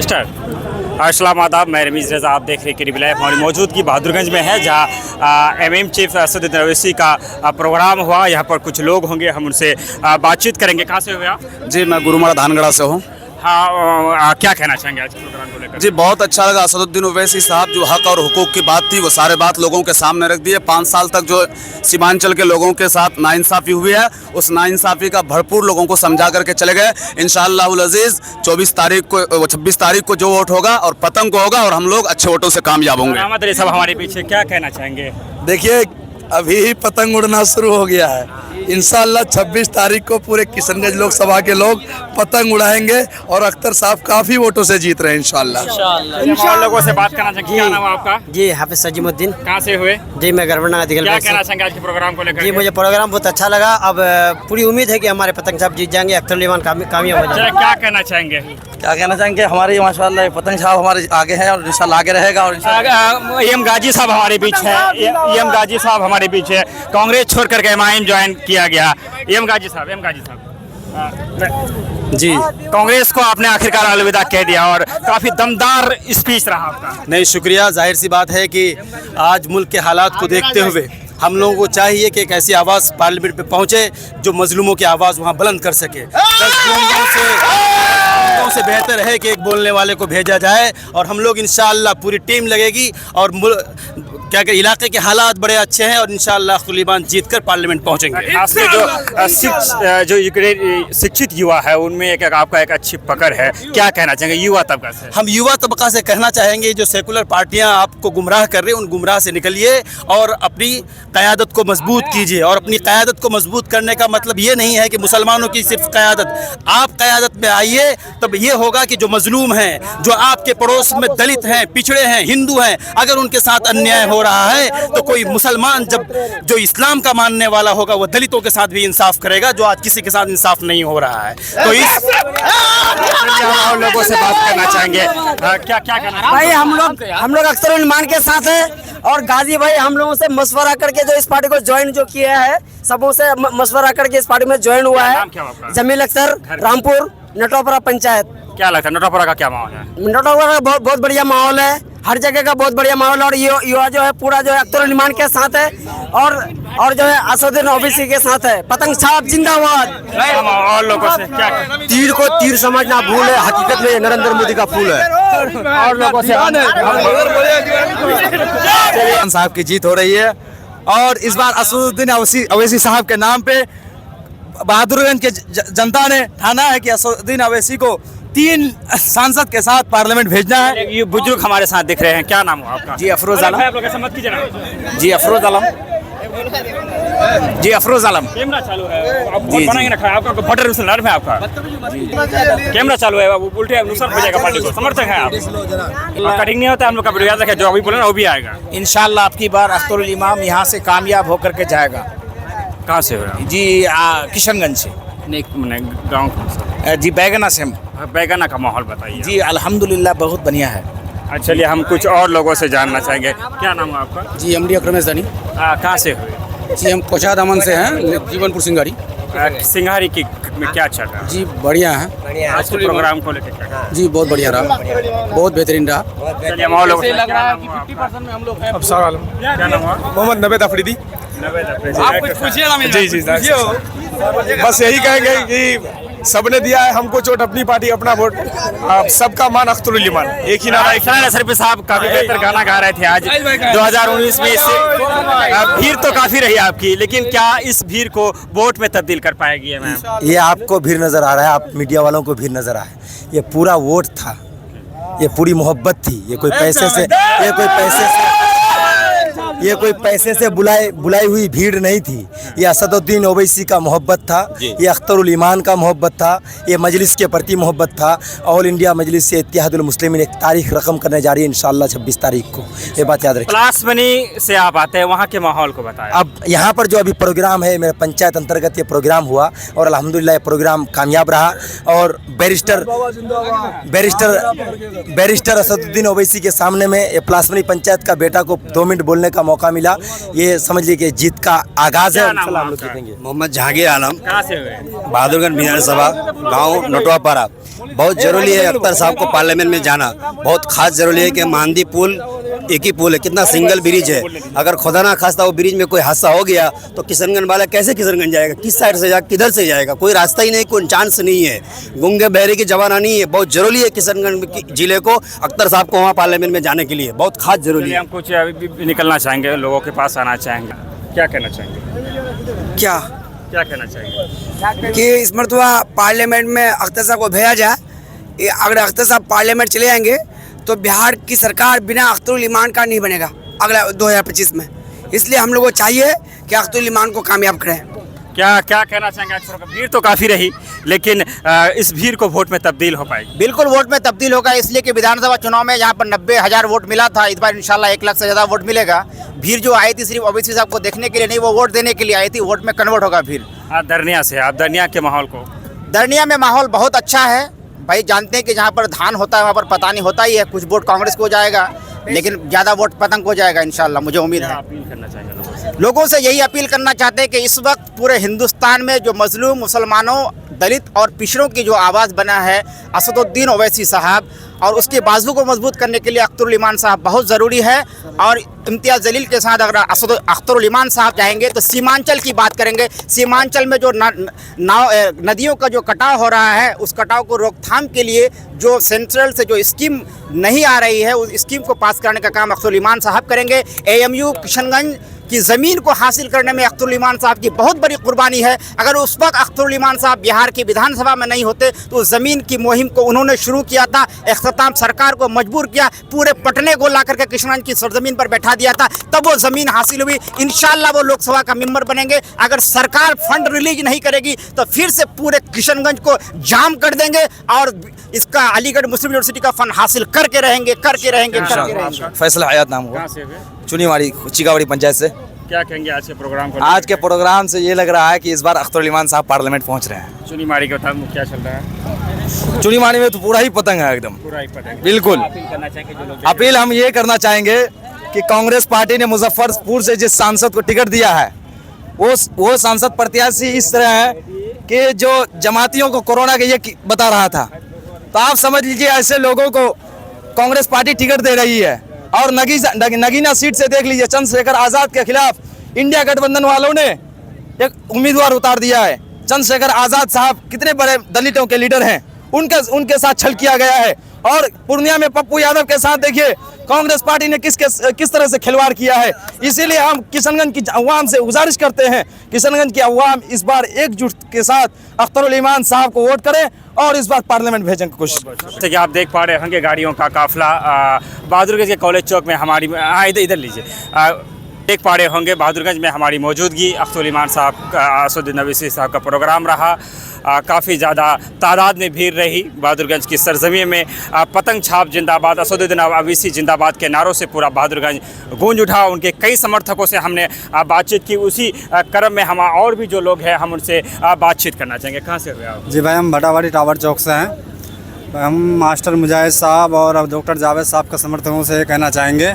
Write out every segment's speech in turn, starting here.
Start. अस्सलाम आदाब, मैं रमीज़ रज़ा, आप देख रहे हैं क्रिकेट लाइव। हमारी मौजूदगी बहादुरगंज में है, जहां एमएम चीफ असदुद्दीन ओवैसी का प्रोग्राम हुआ। यहाँ पर कुछ लोग होंगे, हम उनसे बातचीत करेंगे। कहाँ से हुए आप? जी, मैं गुरुमारा धानगढ़ा से हूँ। हाँ, क्या कहना चाहेंगे आज के प्रोग्राम को लेकर? जी, बहुत अच्छा लगा। असदुद्दीन ओवैसी साहब जो हक और हुकूक की बात थी वो सारे बात लोगों के सामने रख दिए। 5 साल तक जो सीमांचल के लोगों के साथ नाइंसाफ़ी हुई है, उस नाइंसाफ़ी का भरपूर लोगों को समझा करके चले गए। इंशाअल्लाहुल अज़ीज़ 26 तारीख को जो वोट होगा और पतंग को होगा और हम लोग अच्छे वोटों से कामयाब होंगे। रहमत अली साहब हमारे पीछे, क्या कहना चाहेंगे? देखिए, अभी ही पतंग उड़ना शुरू हो गया है। इंशाअल्लाह 26 तारीख को पूरे किशनगंज लोकसभा के लोग पतंग उड़ाएंगे और अख्तर साहब काफ़ी वोटों से जीत रहे हैं इंशाअल्लाह। और लोगों से बात करना चाहेंगे। क्या नाम है आपका? जी, हाफिज सजीमुद्दीन। कहाँ से हुए? जी, मैं गड़बड़ा क्या कहना चाहेंगे आज के प्रोग्राम को लेकर? जी, मुझे प्रोग्राम बहुत अच्छा लगा। अब पूरी उम्मीद है कि हमारे पतंग साहब जीत जाएंगे, अख्तर उल ईमान कामयाब हो जाएंगे। क्या कहना चाहेंगे? क्या कहना चाहेंगे? हमारे माशाअल्लाह पतंग साहब हमारे आगे हैं और इंशाअल्लाह आगे रहेगा। और एम गाजी साहब हमारे पीछे है। एम गाजी साहब हमारे पीछे है। कांग्रेस छोड़ करके एमआईएम ज्वाइन किया गया। एम गाजी साहब जी, कांग्रेस को आपने आखिरकार अलविदा कह दिया और काफी दमदार स्पीच रहा आपका। नहीं, शुक्रिया। जाहिर सी बात है कि आज मुल्क के हालात को देखते हुए हम लोगों को चाहिए कि एक ऐसी आवाज़ पार्लियामेंट पे पहुंचे जो मजलूमों की आवाज़ वहां बुलंद कर सके। 10 गूंजों से बेहतर है कि एक बोलने वाले को भेजा जाए और हम लोग इंशाअल्लाह पूरी टीम लगेगी और क्या कि इलाके के हालात बड़े अच्छे हैं और इंशाअल्लाह अख्तर उल ईमान जीत कर पार्लियामेंट पहुँचेंगे। खासकर जो शिक्षित युवा है उनमें एक आपका एक अच्छी पकड़ है, क्या कहना चाहेंगे युवा तबका से? हम युवा तबका से कहना चाहेंगे जो सेकुलर पार्टियां आपको गुमराह कर रही हैं उन गुमराह से निकलिए और अपनी क़यादत को मजबूत कीजिए। और अपनी क़यादत को मजबूत करने का मतलब ये नहीं है कि मुसलमानों की सिर्फ क़यादत। आप क़यादत में आइए, तब ये होगा कि जो मजलूम हैं, जो आपके पड़ोस में दलित हैं, पिछड़े हैं, हिंदू हैं, अगर उनके साथ अन्याय हो रहा है तो कोई मुसलमान जो इस्लाम का मानने वाला होगा वो दलितों के साथ भी इंसाफ करेगा, जो आज किसी के साथ इंसाफ नहीं हो रहा है। तो इस और लोगों से बात करना चाहेंगे। क्या कहना भाई, हम लोग अख्तर उल ईमान के साथ हैं और गाजी भाई हम लोगों से मशवरा करके जो इस पार्टी को ज्वाइन जो किया है, सबों से मशवरा करके इस पार्टी में ज्वाइन हुआ है। जमील अख्तर, रामपुर, नटोपरा पंचायत। क्या लगता है नटोपरा का क्या माहौल है? नटोपरा का बहुत बढ़िया माहौल है, हर जगह का बहुत बढ़िया माहौल है और युवा जो है पूरा जो है अख्तर उल ईमान के साथ है और जो है असदुद्दीन ओवैसी के साथ है। पतंग साहब जिंदाबाद। और लोगों से क्या? तीर को तीर समझना भूल है, हकीकत में ये नरेंद्र मोदी का फूल है। और लोगों से साहब की जीत हो रही है और इस बार असदुद्दीन ओवैसी साहब के नाम पे बहादुरगंज के जनता ने ठाना है कि असदुद्दीन ओवैसी को 3 सांसद के साथ पार्लियामेंट भेजना है। ये बुजुर्ग हमारे साथ दिख रहे हैं, क्या नाम हुआ आपका? जी, अफरोज आलम। मत कीजिए ना। जी, अफरोज आलम। जी, अफरोज आलम। कैमरा चालू है, आप वोट बनाएंगे ना? आपका वोटर नर्व है आपका? कैमरा चालू है, वो उल्टे नुकसान हो जाएगा पार्टी को। समर्थक है आप? कटिंग नहीं होता हम लोग का, याद रखें जो अभी बोले ना वो भी आएगा इंशाअल्लाह। आपकी बार अख्तर उल ईमान यहाँ से कामयाब होकर के जाएगा। कहाँ से हो? जी, किशनगंज से। गाँव जी, बैगना से हम। बैगना का माहौल बताइए। जी, अल्हम्दुलिल्लाह बहुत बढ़िया है। चलिए हम कुछ और लोगों से जानना चाहेंगे। क्या नाम है आपका? जी, एमडी अकरम दानी। कहाँ से हुए? जी, हम कोचाद अमन से हैं, जीवनपुर सिंगारी। सिंघारी की में क्या चल रहा है? जी, बढ़िया है। आज के प्रोग्राम को लेकर क्या? जी, बहुत बढ़िया रहा, बहुत बेहतरीन रहा। चलिए हम और लोगों से लग रहा है कि 50% में हम लोग हैं। अफसर आलम। क्या नाम हुआ? मोहम्मद नवेद अफरीदी। आप कुछ पूछिए ना। जी, बस यही कहेंगे कि सबने दिया है हमको चोट, अपनी पार्टी अपना वोट, सबका मान अख्तर उल ईमान, एक ही नारा। सरफी साहब काफी बेहतर गाना गा रहे थे आज 2019 में। इससे भीड़ तो काफी रही आपकी, लेकिन क्या इस भीड़ को वोट में तब्दील कर पाएगी मैम? ये आपको भीड़ नजर आ रहा है, आप मीडिया वालों को भीड़ नजर आ है। ये पूरा वोट था, ये पूरी मोहब्बत थी। ये कोई पैसे से बुलाई हुई भीड़ नहीं थी। ये असदुद्दीन ओवैसी का मोहब्बत था, ये अख्तर उल ईमान का मोहब्बत था, ये मजलिस के प्रति मोहब्बत था। ऑल इंडिया मजलिस से इत्तेहादुल मुस्लिमीन एक तारीख रकम करने जा रही है इंशाअल्लाह 26 तारीख को। ये बात याद रखिए। प्लास मनी से आप आते हैं, वहाँ के माहौल को बताएं। अब यहाँ पर जो अभी प्रोग्राम है, मेरे पंचायत अंतर्गत ये प्रोग्राम हुआ और अल्हम्दुलिल्लाह ये प्रोग्राम कामयाब रहा और बैरिस्टर असदुद्दीन ओवैसी के सामने में ये प्लास मनी पंचायत का बेटा को 2 मिनट बोलने का मौका मिला, ये समझ लीजिए कि जीत का आगाज़ है। क्या नाम इंशाल्लाह हम लोग आपका? जीतेंगे। मोहम्मद जहांगीर आलम, कहाँ से हुए? बहादुरगंज विधानसभा, गांव नटवापारा। बहुत ज़रूरी है अख्तर साहब को पार्लियामेंट में जाना, बहुत खास ज़रूरी है कि मांदी पुल एक ही पुल है, कितना सिंगल ब्रिज है। अगर खुदा ना खास्ता वो ब्रिज में कोई हादसा हो गया तो किशनगंज वाला कैसे किशनगंज जाएगा, किस साइड से जाएगा, किधर से जाएगा, कोई रास्ता ही नहीं, कोई चांस नहीं है। गूंगे बहरे की जमाना नहीं है। बहुत ज़रूरी है किशनगंज जिले को, अख्तर साहब को वहाँ पार्लियामेंट में जाने के लिए बहुत खास ज़रूरी चलिए है। हम कुछ अभी भी निकलना चाहेंगे, लोगों के पास आना चाहेंगे, क्या कहना चाहेंगे? क्या क्या कहना चाहेंगे? कि इस मरतबा पार्लियामेंट में अख्तर साहब को भेजा जाए। अगर अख्तर साहब पार्लियामेंट चले जाएंगे तो बिहार की सरकार बिना अख्तरुल ईमान का नहीं बनेगा अगला 2025 में। इसलिए हम लोग को चाहिए कि अख्तरुल ईमान को कामयाब करें। क्या क्या कहना चाहेंगे? आज भीड़ तो काफ़ी रही, लेकिन इस भीड़ को वोट में तब्दील हो पाएगी? बिल्कुल वोट में तब्दील होगा, इसलिए कि विधानसभा चुनाव में यहाँ पर 90,000 वोट मिला था, इस बार इंशाल्लाह 1 लाख से ज़्यादा वोट मिलेगा। भीड़ जो आई थी सिर्फ ओवैसी साहब को देखने के लिए नहीं, वो वोट देने के लिए आई थी, वोट में कन्वर्ट होगा भीड़। दरनिया से आप दरनिया के माहौल को? दरनिया में माहौल बहुत अच्छा है भाई। जानते हैं कि जहाँ पर धान होता है वहाँ पर पता नहीं होता ही है, कुछ वोट कांग्रेस को जाएगा लेकिन ज़्यादा वोट पतंग को जाएगा इंशाल्लाह, मुझे उम्मीद है। अपील करना चाहेंगे लोगों से? लोगों से यही अपील करना चाहते हैं कि इस वक्त पूरे हिंदुस्तान में जो मजलूम मुसलमानों, दलित और पिछड़ों की जो आवाज़ बना है असदुद्दीन ओवैसी साहब, और उसके बाजू को मजबूत करने के लिए अख्तरुल ईमान साहब बहुत ज़रूरी है। और इम्तियाज़ जलील के साथ अगर अख्तरुल ईमान साहब जाएंगे तो सीमांचल की बात करेंगे। सीमांचल में जो नदियों का जो कटाव हो रहा है, उस कटाव को रोकथाम के लिए जो सेंट्रल से जो स्कीम नहीं आ रही है, उस स्कीम को पास करने का काम अख्तरुल ईमान साहब करेंगे। AMU किशनगंज की ज़मीन को हासिल करने में अख्तरुल ईमान साहब की बहुत बड़ी कुर्बानी है। अगर उस वक्त अख्तरुल ईमान साहब बिहार की विधानसभा में नहीं होते तो उस ज़मीन की मुहिम को उन्होंने शुरू किया था, इख्तिताम सरकार को मजबूर किया, पूरे पटने को ला करके किशनगंज की सरजमीन पर बैठा दिया था, तब वो ज़मीन हासिल हुई। इंशाल्लाह वो लोकसभा का मेंबर बनेंगे। अगर सरकार फंड रिलीज नहीं करेगी तो फिर से पूरे किशनगंज को जाम कर देंगे और इसका अलीगढ़ मुस्लिम यूनिवर्सिटी का फंड हासिल करके रहेंगे। फैसल हयात नाम कहाँ हुआ, से हुए? चुनीवाड़ी चिकावाड़ी पंचायत से। क्या कहेंगे आज के प्रोग्राम को? आज के प्रोग्राम से ये लग रहा है कि इस बार अख्तरुल ईमान साहब पार्लियामेंट पहुंच रहे हैं। चुनीमाड़ी के बताओ क्या चल रहा है? चुनीवाड़ी में तो पूरा ही पतंग है एकदम, पूरा ही पता है। बिल्कुल। अपील करना चाहेंगे जो लोग? अपील हम ये करना चाहेंगे कि कांग्रेस पार्टी ने मुजफ्फरपुर से जिस सांसद को टिकट दिया है वो सांसद प्रत्याशी इस तरह है कि जो जमातियों को कोरोना के ये बता रहा था, तो आप समझ लीजिए ऐसे लोगों को कांग्रेस पार्टी टिकट दे रही है। और नगीना सीट से देख लीजिए, चंद्रशेखर आज़ाद के खिलाफ इंडिया गठबंधन वालों ने एक उम्मीदवार उतार दिया है। चंद्रशेखर आज़ाद साहब कितने बड़े दलितों के लीडर हैं, उनके साथ छल किया गया है। और पूर्णिया में पप्पू यादव के साथ देखिए कांग्रेस पार्टी ने किस तरह से खिलवाड़ किया है। इसीलिए हम किशनगंज की अवाम से गुजारिश करते हैं, किशनगंज की अवाम इस बार एकजुट के साथ अख्तरुल ईमान साहब को वोट करें और इस बार पार्लियामेंट भेजने की कोशिश। जैसे कि आप देख पा रहे होंगे गाड़ियों का काफिला बहादुरगंज के कॉलेज चौक में हमारी इधर लीजिए देख पा रहे होंगे बहादुरगंज में हमारी मौजूदगी अख्तरुल ईमान साहब का असदुद्दीन ओवैसी साहब का प्रोग्राम रहा। काफ़ी ज़्यादा तादाद में भीड़ रही। बहादुरगंज की सरजमीन में पतंग छाप जिंदाबाद, असदुद्दीन ओवैसी जिंदाबाद के नारों से पूरा बहादुरगंज गूंज उठा। उनके कई समर्थकों से हमने बातचीत की। उसी क्रम में हम और भी जो लोग हैं हम उनसे बातचीत करना चाहेंगे। कहाँ से हुए आप? जी भाई, हम भटावाड़ी टावर चौक से हैं। हम मास्टर मुजाहिद साहब और डॉक्टर जावेद साहब के समर्थकों से कहना चाहेंगे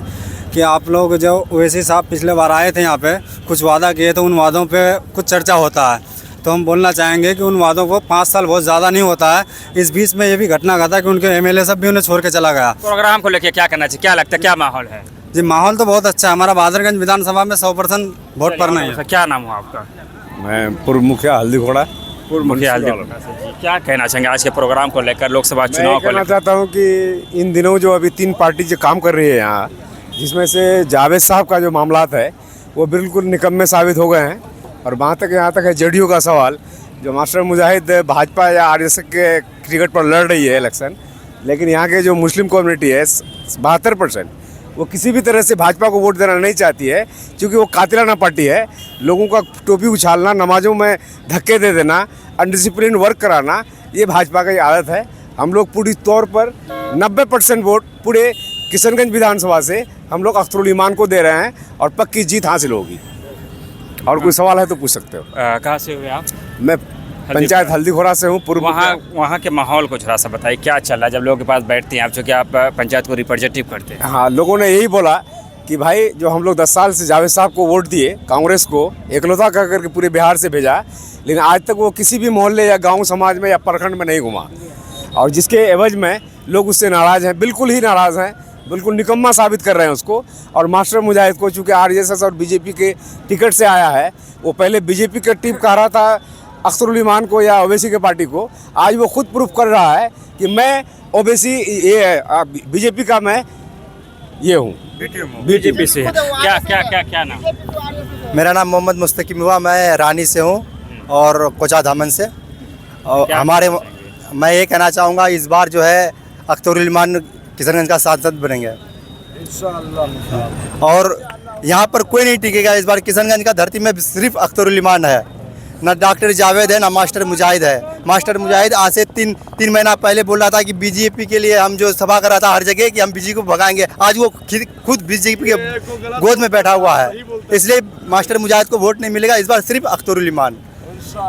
कि आप लोग जो ओवैसी साहब पिछले बार आए थे यहाँ पे, कुछ वादा किए थे, उन वादों पे कुछ चर्चा होता है। तो हम बोलना चाहेंगे कि उन वादों को 5 साल बहुत ज़्यादा नहीं होता है। इस बीच में ये भी घटना घटा कि उनके MLA सब भी उन्हें छोड़ के चला गया। प्रोग्राम को लेकर क्या करना चाहिए, क्या लगता है, क्या माहौल है? जी माहौल तो बहुत अच्छा है। हमारा बहादुरगंज विधानसभा में 100% वोट पड़ना है। क्या नाम हुआ आपका? मैं पूर्व मुखिया हल्दी घोड़ा। पूर्व मुखिया हल्दी घोड़ा से क्या कहना चाहेंगे आज के प्रोग्राम को लेकर, लोकसभा चुनाव को कहना लेकर? चाहता हूँ कि इन दिनों जो अभी 3 पार्टी जो काम कर रही है यहाँ, जिसमें से जावेद साहब का जो मामलात है वो बिल्कुल निकम्मे साबित हो गए हैं। और यहाँ तक है JDU का सवाल, जो मास्टर मुजाहिद भाजपा या RSS के टिकट पर लड़ रही है इलेक्शन, लेकिन यहाँ के जो मुस्लिम कम्युनिटी है 72%, वो किसी भी तरह से भाजपा को वोट देना नहीं चाहती है, क्योंकि वो कातिलाना पार्टी है। लोगों का टोपी उछालना, नमाजों में धक्के दे देना, अनडिसिप्लिन वर्क कराना, ये भाजपा की आदत है। हम लोग पूरी तौर पर 90% वोट पूरे किशनगंज विधानसभा से हम लोग अख्तरुल ईमान को दे रहे हैं और पक्की जीत हासिल होगी। और कोई सवाल है तो पूछ सकते हो। कहाँ से हुए आप? मैं पंचायत हल्दी घोड़ा से हूँ। पूर्व वहाँ के माहौल को थोड़ा सा बताइए, क्या चल रहा है जब लोगों के पास बैठते हैं आप, चूँकि आप पंचायत को रिप्रेजेंटेटिव करते हैं? हाँ, लोगों ने यही बोला कि भाई जो हम लोग 10 साल से जावेद साहब को वोट दिए, कांग्रेस को एकलौता कह करके पूरे बिहार से भेजा, लेकिन आज तक वो किसी भी मोहल्ले या गांव समाज में या प्रखंड में नहीं घुमा, और जिसके एवज में लोग उससे नाराज़ हैं, बिल्कुल ही नाराज़ हैं, बिल्कुल निकम्मा साबित कर रहे हैं उसको। और मास्टर मुजाहिद को चूँकि RSS और बीजेपी के टिकट से आया है, वो पहले बीजेपी का टीम कह रहा था अख्तरुल इमान को या ओवैसी के पार्टी को, आज वो खुद प्रूफ कर रहा है कि मैं ओवैसी ये बीजेपी का मैं ये हूँ, बीजेपी से। क्या नाम? मेरा नाम मोहम्मद मुस्तकीम हुआ, मैं रानी से हूँ और कोचा धामन से। और मैं ये कहना चाहूँगा इस बार जो है अख्तरुल इमान किशनगंज का सांसद बनेंगे और यहाँ पर कोई नहीं टिकेगा। इस बार किशनगंज का धरती में सिर्फ अख्तरुल इमान है, ना डॉक्टर जावेद है ना मास्टर मुजाहिद है। मास्टर मुजाहिद आज से तीन महीना पहले बोल रहा था कि बीजेपी के लिए हम जो सभा कर रहा था हर जगह कि हम बीजेपी को भगाएंगे, आज वो खुद बीजेपी के गोद में बैठा हुआ है। इसलिए मास्टर मुजाहिद को वोट नहीं मिलेगा इस बार, सिर्फ अख्तरुल इमान।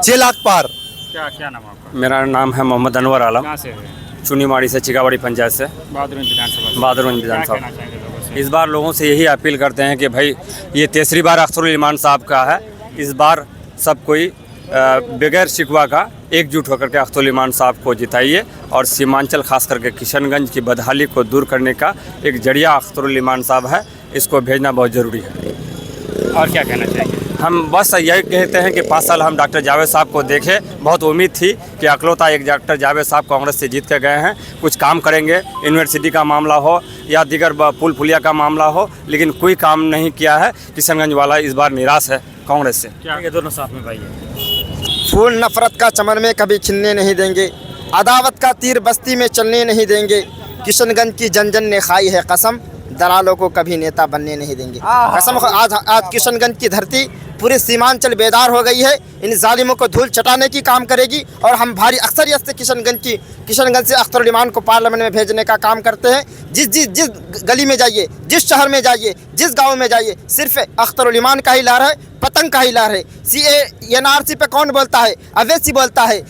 6 लाख पार। क्या नाम आपका? मेरा नाम है मोहम्मद अनवर आलम, कहाँ से है? चुनीमाड़ी से, चिकावाड़ी पंचायत से, बहादुरगंज विधानसभा। बहादुरगंज क्या विधानसभा। कहना चाहेंगे लोगों से? इस बार लोगों से यही अपील करते हैं कि भाई ये तीसरी बार अख्तरुल इमान साहब का है, इस बार सब कोई बगैर शिकवा का एकजुट होकर के अख्तरुल इमान साहब को जिताइए और सीमांचल खास करके किशनगंज की बदहाली को दूर करने का एक जरिया अख्तरुल इमान साहब है, इसको भेजना बहुत ज़रूरी है। और क्या कहना चाहेंगे? हम बस यही कहते हैं कि 5 साल हम डॉक्टर जावेद साहब को देखे, बहुत उम्मीद थी कि अकलौता एक डॉक्टर जावेद साहब कांग्रेस से जीत के गए हैं, कुछ काम करेंगे, यूनिवर्सिटी का मामला हो या दीगर पुल पुलिया का मामला हो, लेकिन कोई काम नहीं किया है। किशनगंज वाला इस बार निराश है कांग्रेस से। क्या ये दोनों साथ में भाई है? फूल नफरत का चमन में कभी खिलने नहीं देंगे, अदावत का तीर बस्ती में चलने नहीं देंगे। किशनगंज की जन जन ने खाई है कसम, दलालों को कभी नेता बनने नहीं देंगे। कसम आज किशनगंज की धरती पूरे सीमांचल बेदार हो गई है, इन जालिमों को धूल चटाने की काम करेगी और हम भारी अक्सरियत से किशनगंज से अख्तरुल इमान को पार्लियामेंट में भेजने का काम करते हैं। जिस गली में जाइए, जिस शहर में जाइए, जिस गांव में जाइए, सिर्फ अख्तरुल इमान का ही लहर है, पतंग का ही लहर है। NRC पे कौन बोलता है? अवैसी बोलता है।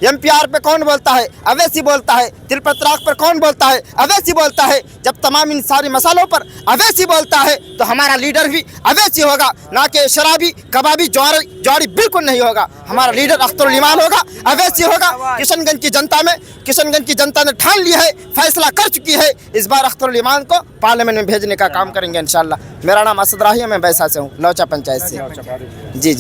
MPR पे कौन बोलता है? अवैसी बोलता है। तिलपत्राग पर कौन बोलता है? अवैसी बोलता है। जब तमाम इन सारे मसालों पर अवैसी बोलता है तो हमारा लीडर भी अवैसी होगा, ना कि शराबी कबाबी जौहरी बिल्कुल नहीं होगा। हमारा लीडर अख्तरुल इमान होगा, अवैसी होगा। किशनगंज की जनता ने ठान लिया है, फैसला कर चुकी है, इस बार अख्तरुल इमान को पार्लियामेंट में भेजने का काम करेंगे इंशाल्लाह। मेरा नाम असद राही है, मैं बैसा से हूँ, लौचा पंचायत से। जी।